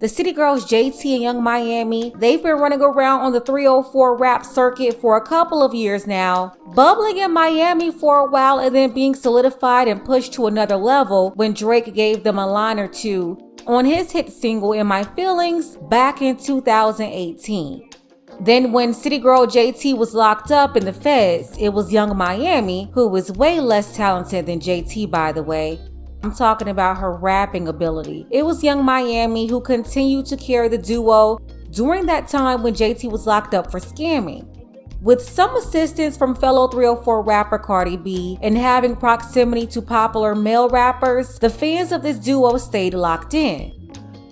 The city girls JT and Young Miami, they've been running around on the 304 rap circuit for a couple of years now, bubbling in Miami for a while and then being solidified and pushed to another level when Drake gave them a line or two on his hit single In My Feelings back in 2018. Then when city girl JT was locked up in the feds, it was Young Miami, who was way less talented than JT by the way. I'm talking about her rapping ability. It was Young Miami who continued to carry the duo during that time when JT was locked up for scamming. With some assistance from fellow 304 rapper Cardi B and having proximity to popular male rappers, the fans of this duo stayed locked in.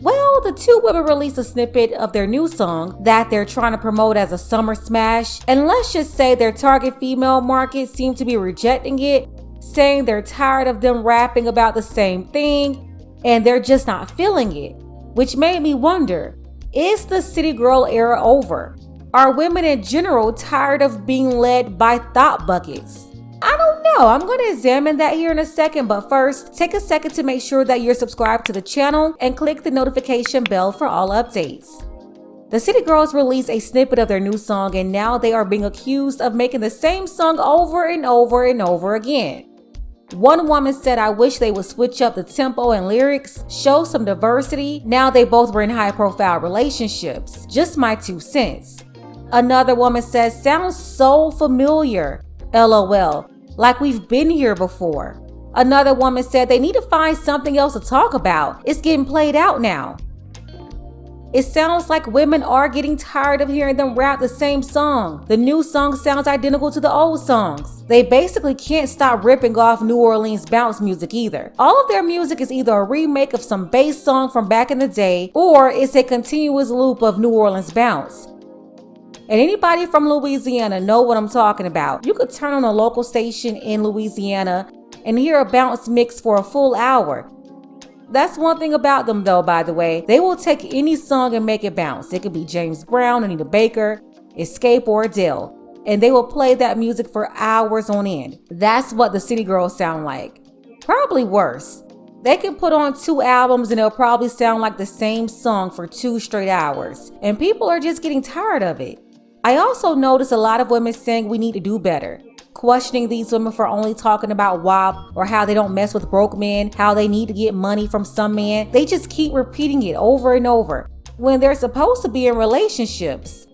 Well, the two women released a snippet of their new song that they're trying to promote as a summer smash, and let's just say their target female market seemed to be rejecting it, saying they're tired of them rapping about the same thing and they're just not feeling it, which made me wonder, is the city girl era over? Are women in general tired of being led by thought buckets? I don't know. I'm going to examine that here in a second, but first, take a second to make sure that you're subscribed to the channel and click the notification bell for all updates. The city girls released a snippet of their new song and now they are being accused of making the same song over and over and over again. One woman said, I wish they would switch up the tempo and lyrics, show some diversity. Now they both were in high-profile relationships. Just my 2 cents. Another woman says, sounds so familiar. LOL. Like we've been here before. Another woman said they need to find something else to talk about. It's getting played out now. It sounds like women are getting tired of hearing them rap the same song. The new song sounds identical to the old songs. They basically can't stop ripping off New Orleans bounce music either. All of their music is either a remake of some bass song from back in the day, or it's a continuous loop of New Orleans bounce. And anybody from Louisiana know what I'm talking about. You could turn on a local station in Louisiana and hear a bounce mix for a full hour. That's one thing about them though, by the way. They will take any song and make it bounce. It could be James Brown, Anita Baker, Escape, or Adele. And they will play that music for hours on end. That's what the city girls sound like. Probably worse. They can put on 2 albums and they'll probably sound like the same song for 2 straight hours. And people are just getting tired of it. I also notice a lot of women saying we need to do better. Questioning these women for only talking about WAP or how they don't mess with broke men, how they need to get money from some man. They just keep repeating it over and over when they're supposed to be in relationships.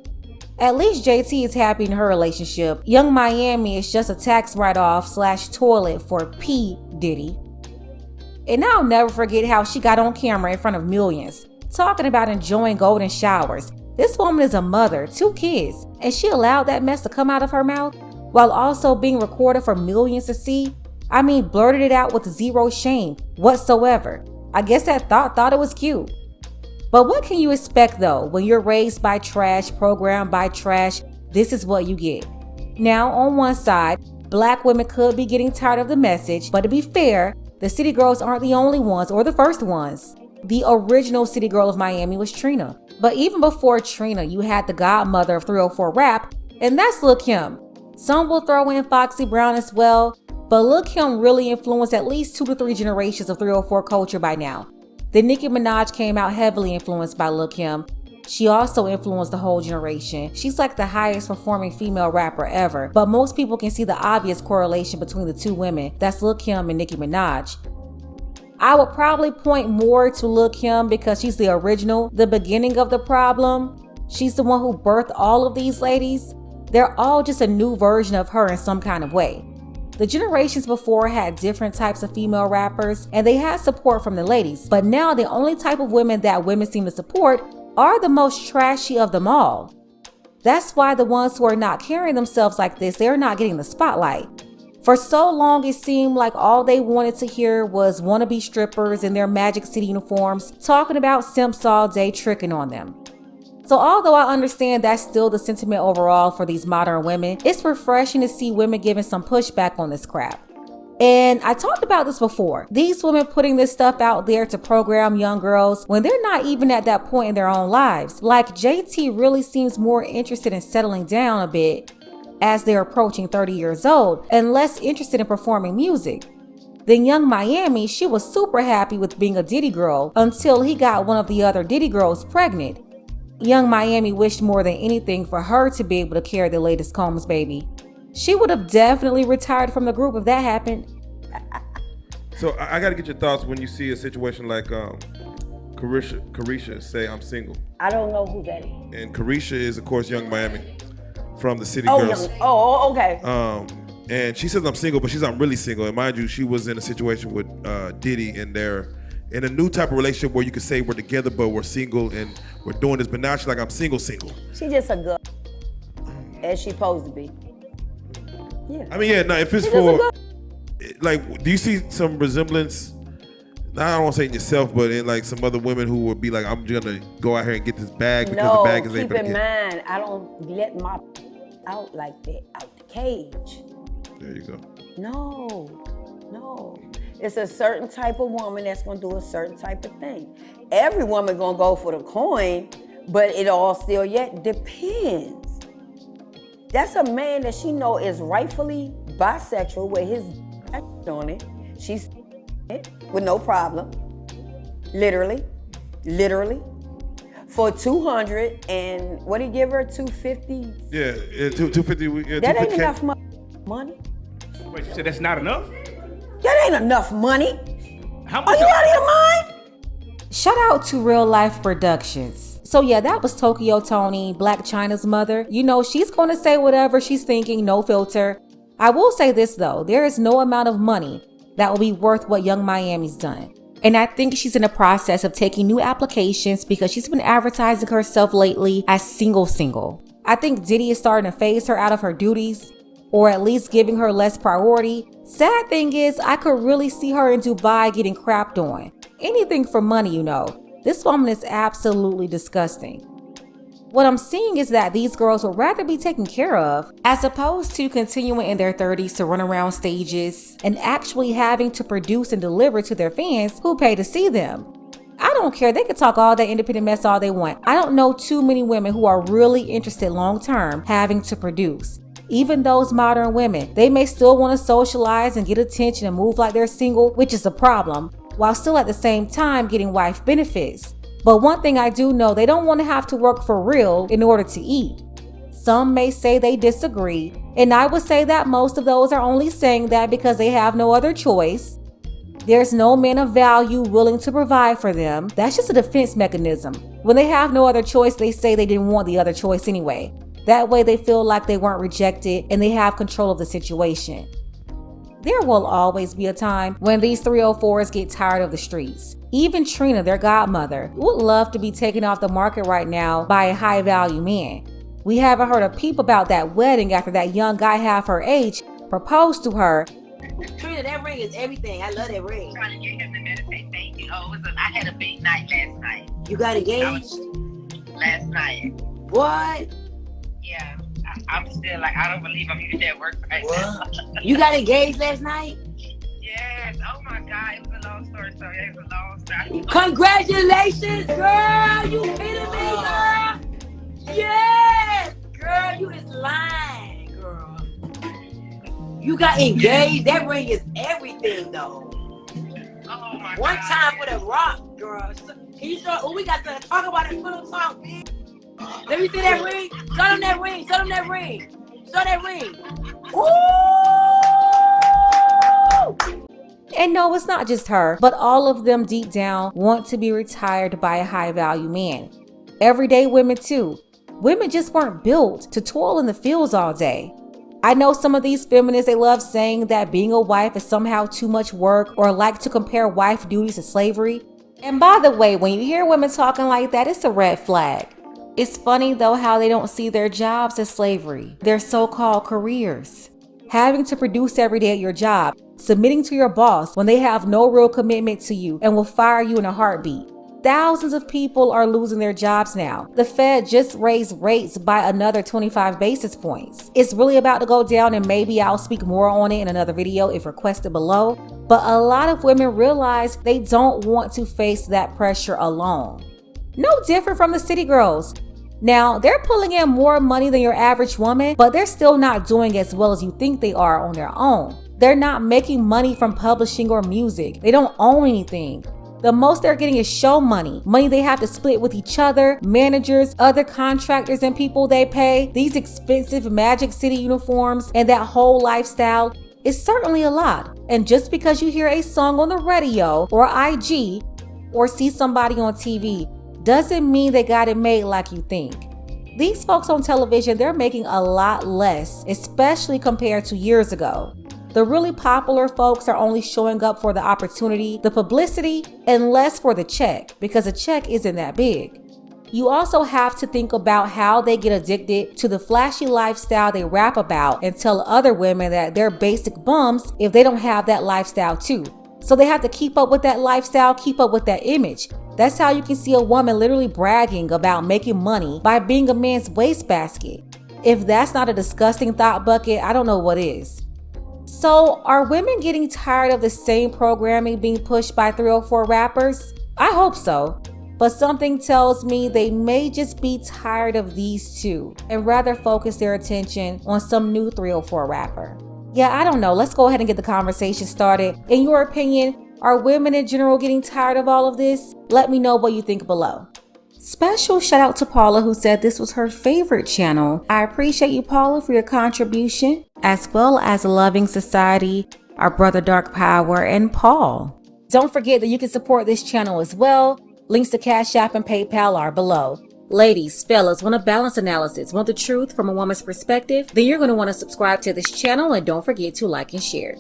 At least JT is happy in her relationship. Young Miami is just a tax write-off / toilet for P. Diddy. And I'll never forget how she got on camera in front of millions, talking about enjoying golden showers. This woman is a mother, 2 kids, and she allowed that mess to come out of her mouth while also being recorded for millions to see. I mean, blurted it out with 0 shame whatsoever. I guess that thought it was cute. But what can you expect though when you're raised by trash, programmed by trash? This is what you get. Now, on one side, black women could be getting tired of the message, but to be fair, the city girls aren't the only ones or the first ones. The original city girl of Miami was Trina. But even before Trina, you had the godmother of 304 rap, and that's Lil' Kim. Some will throw in Foxy Brown as well, but Lil' Kim really influenced at least 2 to 3 generations of 304 culture by now. Then Nicki Minaj came out heavily influenced by Lil' Kim. She also influenced the whole generation. She's like the highest performing female rapper ever, but most people can see the obvious correlation between the 2 women. That's Lil' Kim and Nicki Minaj. I would probably point more to Lil' Kim because she's the original, the beginning of the problem. She's the one who birthed all of these ladies. They're all just a new version of her in some kind of way. The generations before had different types of female rappers and they had support from the ladies, but now the only type of women that women seem to support are the most trashy of them all. That's why the ones who are not carrying themselves like this, they're not getting the spotlight. For so long, it seemed like all they wanted to hear was wannabe strippers in their Magic City uniforms talking about simps all day tricking on them. So although I understand that's still the sentiment overall for these modern women, it's refreshing to see women giving some pushback on this crap. And I talked about this before. These women putting this stuff out there to program young girls when they're not even at that point in their own lives. Like JT really seems more interested in settling down a bit as they're approaching 30 years old and less interested in performing music. Then Young Miami, she was super happy with being a Diddy girl until he got one of the other Diddy girls pregnant. Young Miami wished more than anything for her to be able to carry the latest Combs baby. She would have definitely retired from the group if that happened. So I got to get your thoughts when you see a situation like Caresha say, I'm single. I don't know who that is. And Caresha is, of course, Young Miami from the City Girls. Okay. And she says I'm single, but she's not really single. And mind you, she was in a situation with Diddy, and they're in a new type of relationship where you could say we're together, but we're single and we're doing this. But now she's like, I'm single. She just a girl, as she supposed to be. Yeah. I mean, yeah, no, if it's for, like, do you see some resemblance? I don't want to say in yourself, but in like some other women who would be like, I'm gonna go out here and get this bag because the bag is keep in mind, I don't let my out like that, out the cage. There you go. No. It's a certain type of woman that's gonna do a certain type of thing. Every woman gonna go for the coin, but it all still yet depends. That's a man that she know is rightfully bisexual with his on it. She's with no problem. Literally. For 200 and what did he give her? 250? Yeah, 250. Yeah, that ain't enough money. Wait, you said that's not enough? That ain't enough money. How much? Are you out of your mind? Shout out to Real Life Productions. So yeah, that was Tokyo Toni, Blac Chyna's mother. You know, she's gonna say whatever she's thinking, no filter. I will say this though, there is no amount of money that will be worth what Young Miami's done. And I think she's in the process of taking new applications because she's been advertising herself lately as single. I think Diddy is starting to phase her out of her duties, or at least giving her less priority. Sad thing is, I could really see her in Dubai getting crapped on. Anything for money, you know. This woman is absolutely disgusting. What I'm seeing is that these girls would rather be taken care of as opposed to continuing in their 30s to run around stages and actually having to produce and deliver to their fans who pay to see them. I don't care, they can talk all that independent mess all they want. I don't know too many women who are really interested long-term having to produce. Even those modern women, they may still want to socialize and get attention and move like they're single, which is a problem, while still at the same time getting wife benefits. But one thing I do know, they don't want to have to work for real in order to eat. Some may say they disagree, and I would say that most of those are only saying that because they have no other choice. There's no man of value willing to provide for them. That's just a defense mechanism. When they have no other choice, they say they didn't want the other choice anyway. That way they feel like they weren't rejected and they have control of the situation. There will always be a time when these 304s get tired of the streets. Even Trina, their godmother, would love to be taken off the market right now by a high-value man. We haven't heard a peep about that wedding after that young guy half her age proposed to her. Trina, that ring is everything. I love that ring. I'm trying to get him to meditate. Thank you. I had a big night last night. You got engaged? Last night. What? Yeah. I'm still like, I don't believe I'm even at work right now. You got engaged last night? Yes. Oh my God. It was a long story. So it was a long story. Congratulations, girl. You kidding me, girl? Yes. Girl, you is lying, girl. You got engaged. That ring is everything, though. Oh my One God. time with a rock, girl. Can you show? Oh, we got to talk about it. Little talk, bitch. Let me see that ring. Show them that ring. Show them that ring. Show that ring. Ooh! And no, it's not just her, but all of them deep down want to be retired by a high-value man. Everyday women too. Women just weren't built to toil in the fields all day. I know some of these feminists, they love saying that being a wife is somehow too much work or like to compare wife duties to slavery. And by the way, when you hear women talking like that, it's a red flag. It's funny though how they don't see their jobs as slavery, their so-called careers. Having to produce every day at your job, submitting to your boss when they have no real commitment to you and will fire you in a heartbeat. Thousands of people are losing their jobs now. The Fed just raised rates by another 25 basis points. It's really about to go down, and maybe I'll speak more on it in another video if requested below. But a lot of women realize they don't want to face that pressure alone. No different from the city girls. Now, they're pulling in more money than your average woman, but they're still not doing as well as you think they are on their own. They're not making money from publishing or music. They don't own anything. The most they're getting is show money they have to split with each other, managers, other contractors, and people they pay. These expensive Magic City uniforms and that whole lifestyle is certainly a lot. And just because you hear a song on the radio or IG or see somebody on TV doesn't mean they got it made like you think. These folks on television, they're making a lot less, especially compared to years ago. The really popular folks are only showing up for the opportunity, the publicity, and less for the check, because a check isn't that big. You also have to think about how they get addicted to the flashy lifestyle they rap about and tell other women that they're basic bums if they don't have that lifestyle too. So they have to keep up with that lifestyle, keep up with that image. That's how you can see a woman literally bragging about making money by being a man's wastebasket. If that's not a disgusting thought bucket, I don't know what is. So, are women getting tired of the same programming being pushed by 304 rappers? I hope so, but something tells me they may just be tired of these two and rather focus their attention on some new 304 rapper. Yeah, I don't know. Let's go ahead and get the conversation started. In your opinion, are women in general getting tired of all of this? Let me know what you think below. Special shout out to Paula, who said this was her favorite channel. I appreciate you, Paula, for your contribution, as well as Loving Society, our brother Dark Power, and Paul. Don't forget that you can support this channel as well. Links to Cash App and PayPal are below. Ladies, fellas, want a balanced analysis, want the truth from a woman's perspective? Then you're going to want to subscribe to this channel, and don't forget to like and share.